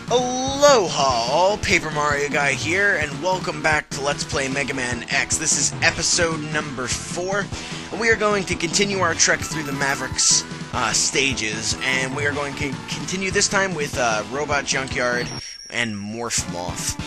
Aloha all, Paper Mario Guy here, and welcome back to Let's Play Mega Man X. This is episode number 4, and we are going to continue our trek through the Mavericks stages, and we are going to continue this time with Robot Junkyard and Morph Moth.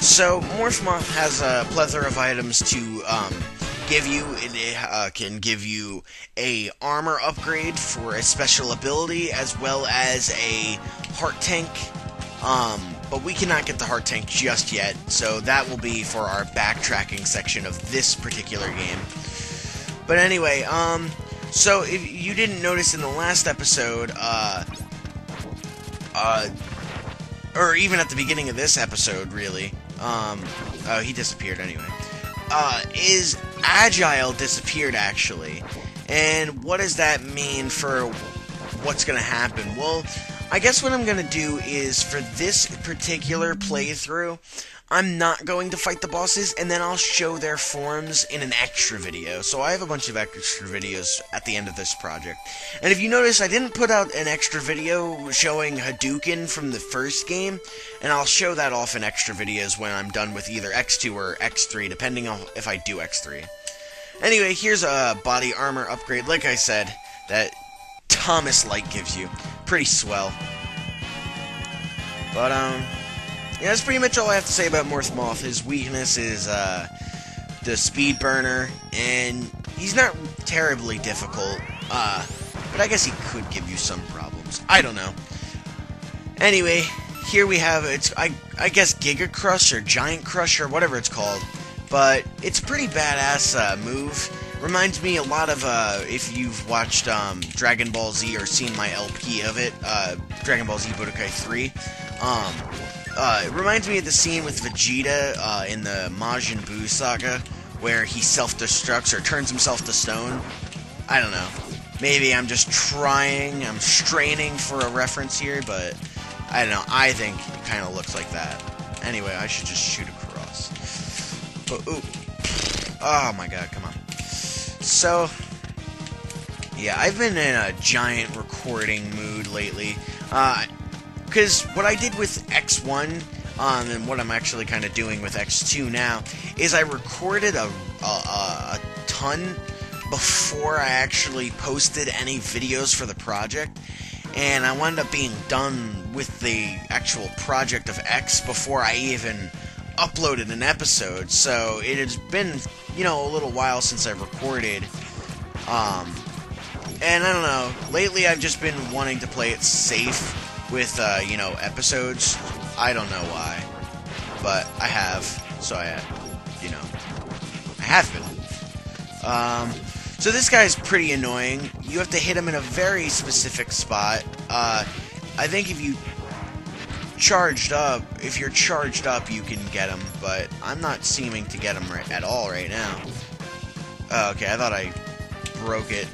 So, Morph Moth has a plethora of items to give you. It can give you a armor upgrade for a special ability, as well as a heart tank. But we cannot get the heart tank just yet, so that will be for our backtracking section of this particular game. But anyway, so if you didn't notice in the last episode, or even at the beginning of this episode, really, oh, he disappeared anyway, is Agile disappeared, actually. And what does that mean for what's gonna happen? Well, I guess what I'm going to do is, for this particular playthrough, I'm not going to fight the bosses, and then I'll show their forms in an extra video. So I have a bunch of extra videos at the end of this project. And if you notice, I didn't put out an extra video showing Hadouken from the first game, and I'll show that off in extra videos when I'm done with either X2 or X3, depending on if I do X3. Anyway, here's a body armor upgrade, like I said, that Thomas Light gives you. Pretty swell. But, yeah, that's pretty much all I have to say about Morph Moth. His weakness is, the speed burner, and he's not terribly difficult, but I guess he could give you some problems. I don't know. Anyway, here we have, I guess Giga Crush, or Giant Crush, or whatever it's called, but it's a pretty badass, move. Reminds me a lot of, if you've watched Dragon Ball Z or seen my LP of it, Dragon Ball Z Budokai 3. It reminds me of the scene with Vegeta in the Majin Buu saga, where he self-destructs or turns himself to stone. I don't know. Maybe I'm just I'm straining for a reference here, but I don't know. I think it kind of looks like that. Anyway, I should just shoot across. But, ooh. Oh my god, come on. So, yeah, I've been in a giant recording mood lately, because what I did with X1, and what I'm actually kind of doing with X2 now, is I recorded a ton before I actually posted any videos for the project, and I wound up being done with the actual project of X before I even uploaded an episode, so it has been, you know, a little while since I recorded, and I don't know, lately I've just been wanting to play it safe with, you know, episodes. I don't know why, but I have, so I have been. So this guy's pretty annoying. You have to hit him in a very specific spot. I think if you're charged up, you can get him, but I'm not seeming to get him at all right now. Oh, okay, I thought I broke it.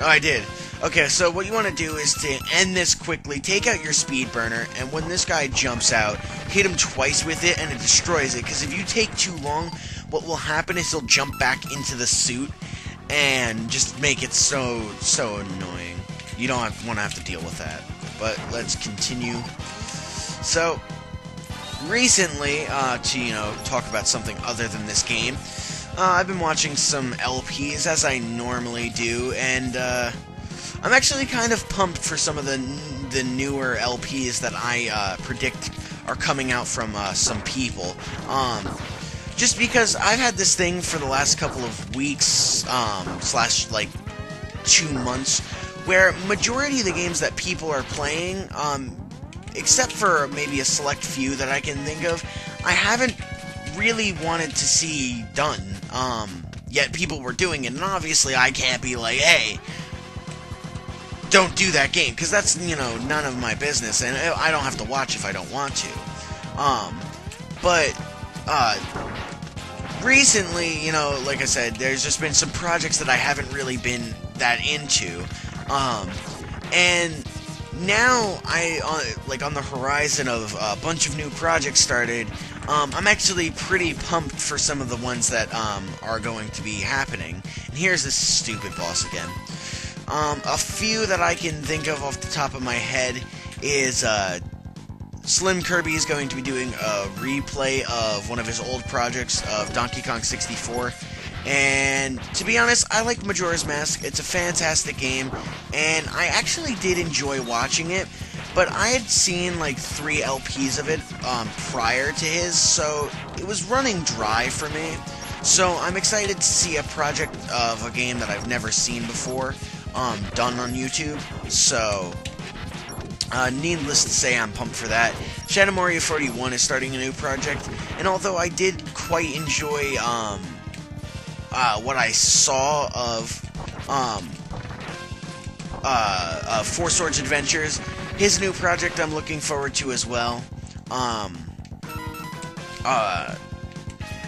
Oh, I did. Okay, so what you want to do is to end this quickly, take out your speed burner, and when this guy jumps out, hit him twice with it, and it destroys it, because if you take too long, what will happen is he'll jump back into the suit, and just make it so annoying. You don't want to have to deal with that. But let's continue. So, recently, to, you know, talk about something other than this game, I've been watching some LPs, as I normally do, and, I'm actually kind of pumped for some of the newer LPs that I, predict are coming out from, some people, just because I've had this thing for the last couple of weeks, slash, like, 2 months, where majority of the games that people are playing, except for maybe a select few that I can think of, I haven't really wanted to see done, yet people were doing it, and obviously I can't be like, hey, don't do that game, because that's, you know, none of my business, and I don't have to watch if I don't want to. But recently, you know, like I said, there's just been some projects that I haven't really been that into, and now like on the horizon of a bunch of new projects started, I'm actually pretty pumped for some of the ones that, are going to be happening. And here's this stupid boss again. A few that I can think of off the top of my head is, Slim Kirby is going to be doing a replay of one of his old projects of Donkey Kong 64. And to be honest, I like Majora's Mask. It's a fantastic game, and I actually did enjoy watching it, but I had seen like 3 LPs of it prior to his, so it was running dry for me. So I'm excited to see a project of a game that I've never seen before done on YouTube. So needless to say, I'm pumped for that. Shadow Mario 41 is starting a new project, and although I did quite enjoy what I saw of Four Swords Adventures, his new project I'm looking forward to as well.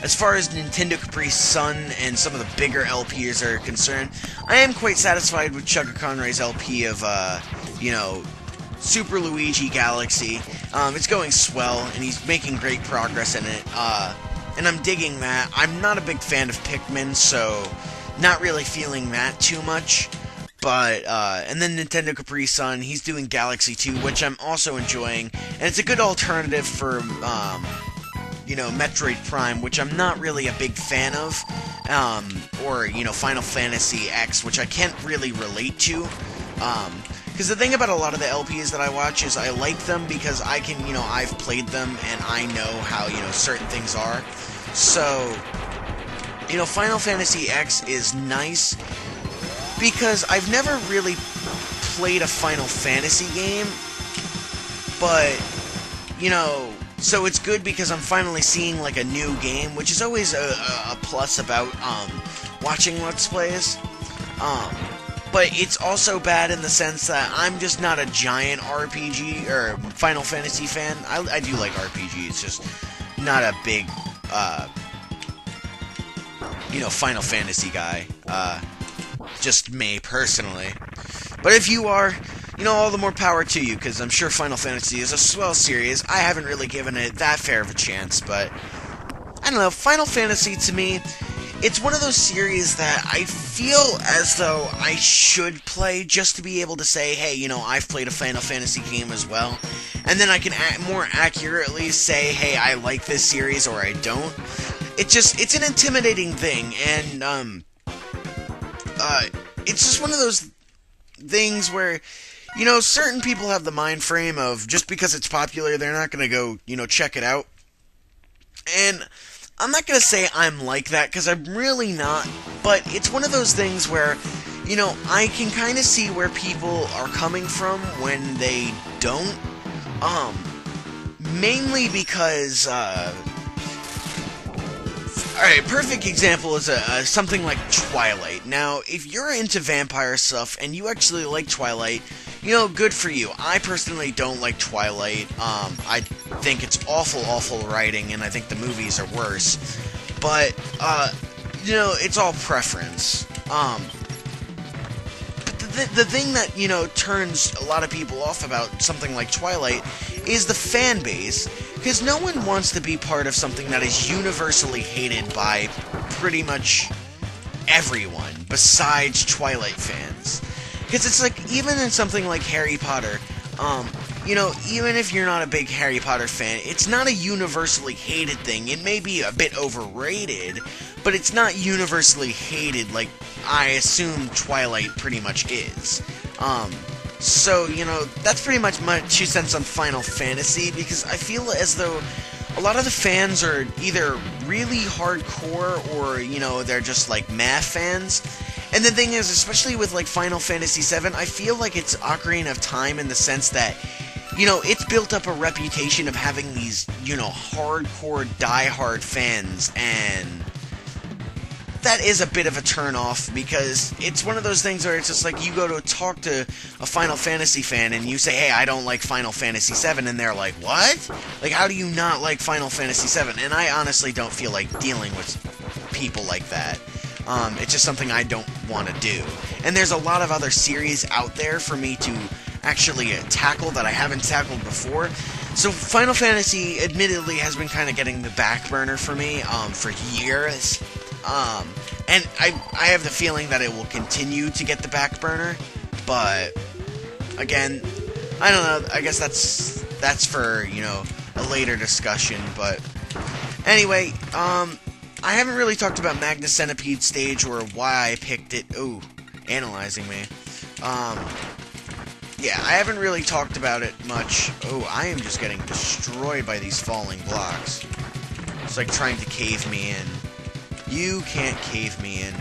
As far as Nintendo Capri Sun and some of the bigger LPs are concerned, I am quite satisfied with Chugga Conroy's LP of, Super Luigi Galaxy. It's going swell, and he's making great progress in it. And I'm digging that. I'm not a big fan of Pikmin, so not really feeling that too much. But, and then Nintendo Capri Sun, he's doing Galaxy 2, which I'm also enjoying. And it's a good alternative for, Metroid Prime, which I'm not really a big fan of. Or, Final Fantasy X, which I can't really relate to. Because the thing about a lot of the LPs that I watch is I like them because I can, I've played them and I know how, certain things are. So, Final Fantasy X is nice because I've never really played a Final Fantasy game, but, so it's good because I'm finally seeing, like, a new game, which is always a plus about, watching Let's Plays. But it's also bad in the sense that I'm just not a giant RPG or Final Fantasy fan. I do like RPG, it's just not a big, Final Fantasy guy. Just me, personally. But if you are, all the more power to you, because I'm sure Final Fantasy is a swell series. I haven't really given it that fair of a chance, but I don't know, Final Fantasy to me, it's one of those series that I feel as though I should play just to be able to say, hey, I've played a Final Fantasy game as well. And then I can more accurately say, hey, I like this series or I don't. It's an intimidating thing, and, it's just one of those things where, certain people have the mind frame of just because it's popular, they're not going to go, check it out. And I'm not going to say I'm like that, because I'm really not, but it's one of those things where, I can kind of see where people are coming from when they don't, mainly because, alright, perfect example is something like Twilight. Now, if you're into vampire stuff, and you actually like Twilight, good for you. I personally don't like Twilight. I think it's awful writing, and I think the movies are worse. But, it's all preference. But the thing that, turns a lot of people off about something like Twilight is the fan base, because no one wants to be part of something that is universally hated by pretty much everyone besides Twilight fans. Because it's like, even in something like Harry Potter, even if you're not a big Harry Potter fan, it's not a universally hated thing. It may be a bit overrated, but it's not universally hated like I assume Twilight pretty much is. So, that's pretty much my 2 cents on Final Fantasy, because I feel as though a lot of the fans are either really hardcore or, they're just like math fans. And the thing is, especially with like Final Fantasy VII, I feel like it's Ocarina of Time in the sense that, it's built up a reputation of having these, hardcore, die-hard fans, and that is a bit of a turn-off, because it's one of those things where it's just like, you go to talk to a Final Fantasy fan, and you say, hey, I don't like Final Fantasy VII, and they're like, what? Like, how do you not like Final Fantasy VII? And I honestly don't feel like dealing with people like that. It's just something I don't want to do. And there's a lot of other series out there for me to actually tackle that I haven't tackled before. So Final Fantasy, admittedly, has been kind of getting the back burner for me for years. And I have the feeling that it will continue to get the back burner. But, again, I don't know. I guess that's that's for, you know, a later discussion, but anyway, I haven't really talked about Magna Centipede stage or why I picked it. Ooh, analyzing me. Yeah, I haven't really talked about it much. Oh, I am just getting destroyed by these falling blocks. It's like trying to cave me in. You can't cave me in.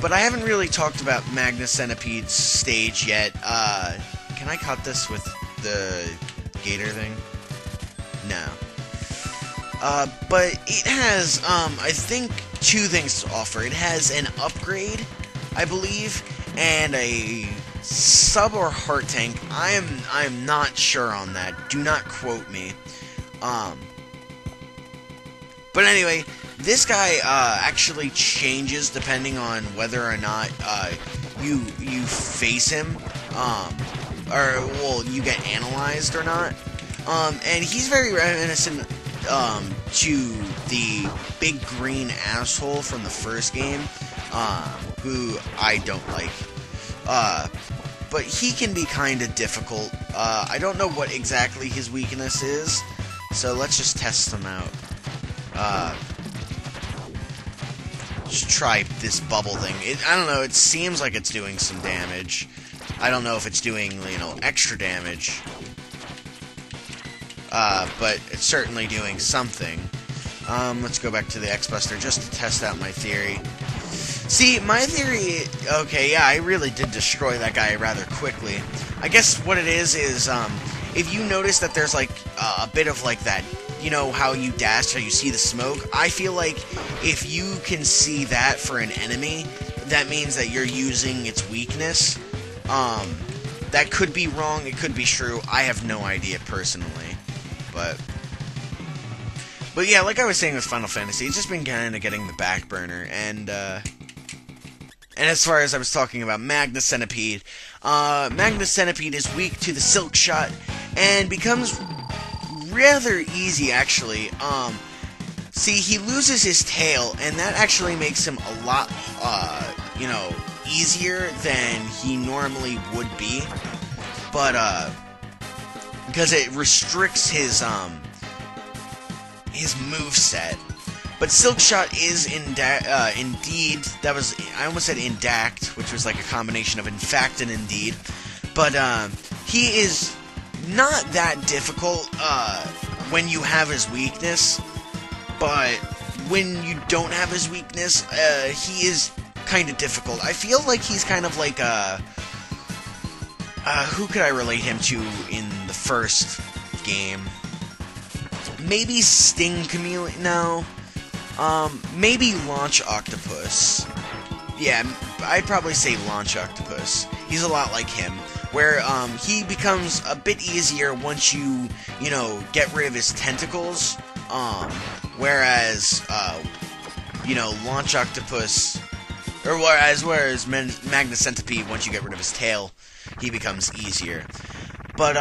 But I haven't really talked about Magna Centipede's stage yet. Can I cut this with the gator thing? No. But it has, I think, two things to offer. It has an upgrade, I believe, and a sub or heart tank. I'm not sure on that. Do not quote me. But anyway, this guy actually changes depending on whether or not you face him, or well, you get analyzed or not. And he's very reminiscent to the big green asshole from the first game, who I don't like. But he can be kind of difficult. I don't know what exactly his weakness is, so let's just test him out. Just try this bubble thing. I don't know, it seems like it's doing some damage. I don't know if it's doing, you know, extra damage. But it's certainly doing something. Let's go back to the X-Buster just to test out my theory. See, my theory... Okay, yeah, I really did destroy that guy rather quickly. I guess what it is, if you notice that there's, like, a bit of, like, that... You know how you dash, how you see the smoke? I feel like if you can see that for an enemy, that means that you're using its weakness. That could be wrong, it could be true. I have no idea personally. But yeah, like I was saying with Final Fantasy, it's just been kind of getting the back burner. And as far as I was talking about Magna Centipede, Magna Centipede is weak to the Silk Shot and becomes rather easy, actually. See, he loses his tail, and that actually makes him a lot, you know, easier than he normally would be. But, because it restricts his moveset. But Silk Shot is indeed, that was, I almost said indact, which was like a combination of in fact and indeed. But, he is not that difficult when you have his weakness, but when you don't have his weakness, he is kind of difficult. I feel like he's kind of like who could I relate him to in the first game? Maybe Sting Chameleon? No. Maybe Launch Octopus. Yeah, I'd probably say Launch Octopus. He's a lot like him, where he becomes a bit easier once you know, get rid of his tentacles, whereas, you know, Launch Octopus, or whereas Magna Centipede, once you get rid of his tail, he becomes easier. But,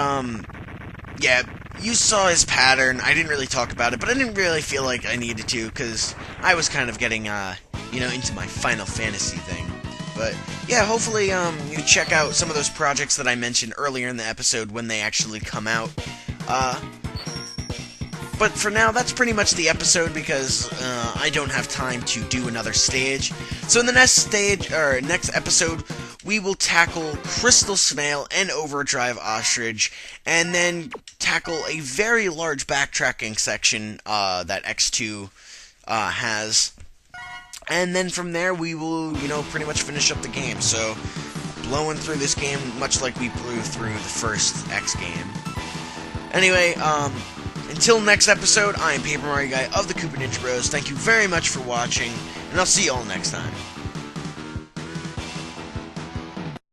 yeah, you saw his pattern. I didn't really talk about it, but I didn't really feel like I needed to, because I was kind of getting, you know, into my Final Fantasy thing. But, yeah, hopefully, you check out some of those projects that I mentioned earlier in the episode when they actually come out. But for now, that's pretty much the episode, because, I don't have time to do another stage. So in the next stage, or next episode, we will tackle Crystal Snail and Overdrive Ostrich, and then tackle a very large backtracking section, that X2, has. And then from there, we will, you know, pretty much finish up the game. So, blowing through this game much like we blew through the first X game. Anyway, until next episode, I am Paper Mario Guy of the KoopaNinjaBros. Thank you very much for watching, and I'll see you all next time.